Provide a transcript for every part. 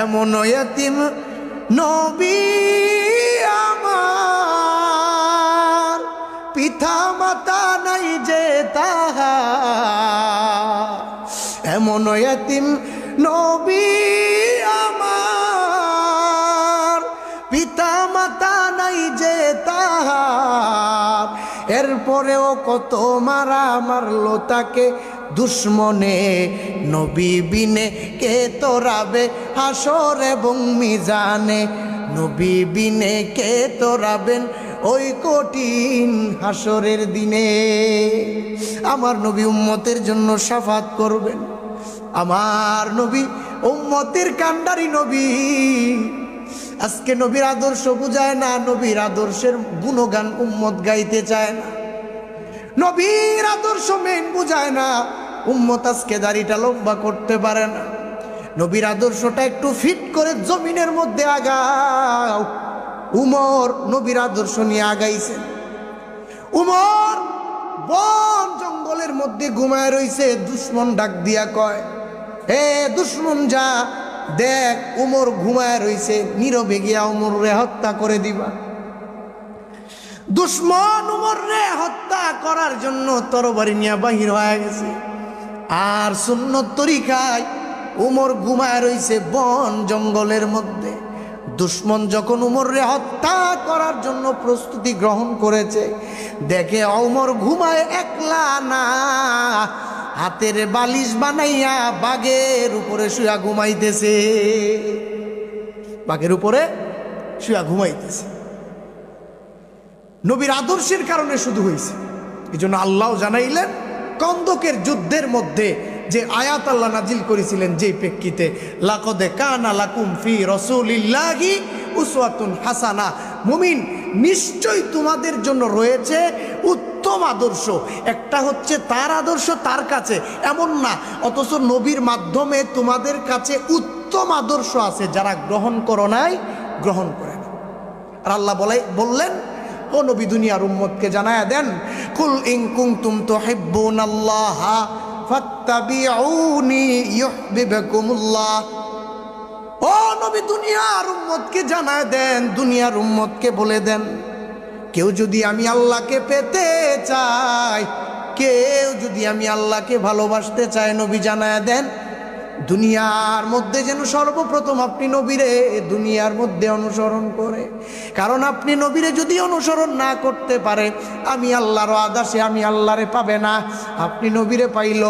এমন ইয়তিম নবী আমার, পিতা মাতা নাই যে তাহার। এমন ইয়তিম নবী আমার, পিতা মাতা নাই যে তাহার। এরপরেও কত মারা মারলো তাকে দুশ্মনে, নবী বিনে কে তোরাবে হাসর এবং মিজানে। নবী বিনে কে তোরাবেন ওই কঠিন হাসরের দিনে। আমার নবী উম্মতের জন্য শাফাত করবেন। আমার নবী উম্মতের কান্ডারি নবী। আজকে নবীর আদর্শ বুঝায় না, নবীর আদর্শের গুণগান উম্মত গাইতে চায় না। নবীর আদর্শ মেন বুঝায় না, উম্মত আজকে দাড়িটা লম্বা করতে পারে না। নবীর আদর্শটা একটু ফিট করে জমিনের মধ্যে আগাও। উমর নবীর আদর্শ নিয়ে আগাইছেন। উমর বন জঙ্গলের মধ্যে ঘুমায় রইছে, দুশ্মন ডাক দিয়া কয়, হে দুশ্মন যা দেখ উমর ঘুমায় রইছে, নীরবে গিয়া উমর রে হত্যা করে দিবা। দুশ্মন উমর রে হত্যা করার জন্য তরবারি নিয়ে বাহির হয়ে গেছে। আর সুন্নত তরিকায় উমর ঘুমায় রইছে বন জঙ্গলের মধ্যে। দুশ্মন যখন উমর রে হত্যা করার জন্য প্রস্তুতি গ্রহণ করেছে, দেখে উমর ঘুমায় একলা না, হাতের বালিশ বানাইয়া বাঘের উপরে শুয়া ঘুমাইতেছে। বাঘের উপরে শুয়া ঘুমাইতেছে। নবীর আদর্শের কারণে শুধু হয়েছে। এই জন্য আল্লাহ জানাইলেন কন্দকের যুদ্ধের মধ্যে যে আয়াত আল্লাহ নাজিল করেছিলেন, যেই প্রেক্ষিতে লাকদ কানা লাকুম ফি রাসূলিল্লাহি উসওয়াতুন হাসানা, মুমিন নিশ্চয়ই তোমাদের জন্য রয়েছে উত্তম আদর্শ। একটা হচ্ছে তার আদর্শ তার কাছে এমন না, অথচ নবীর মাধ্যমে তোমাদের কাছে উত্তম আদর্শ আছে, যারা গ্রহণ করো নাই গ্রহণ করে না। আর আল্লাহ বললেন, ও নবী দুনিয়ার উম্মতকে জানায়া দেন, কুল ইন কুনতুম তুহিব্বুনাল্লাহা ফাত্তাবিউনি ইউহিব্বুকুমুল্লাহ। ও নবী দুনিয়ার উম্মতকে জানায়া দেন, দুনিয়ার উম্মতকে বলে দেন, কেউ যদি আমি আল্লাহকে পেতে চায়, কেউ যদি আমি আল্লাহকে ভালোবাসতে চায়, নবী জানায়া দেন দুনিয়ার মধ্যে যেন সর্বপ্রথম আপনি নবীরে দুনিয়ার মধ্যে অনুসরণ করে। কারণ আপনি নবীরে যদি অনুসরণ না করতে পারে, আমি আল্লাহর আদেশে আমি আল্লাহরে পাবে না। আপনি নবীরে পাইল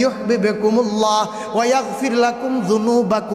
ইউহিব্বুকুমুল্লাহ ওয়া ইয়াগফির লাকুম যুনুবাকুম।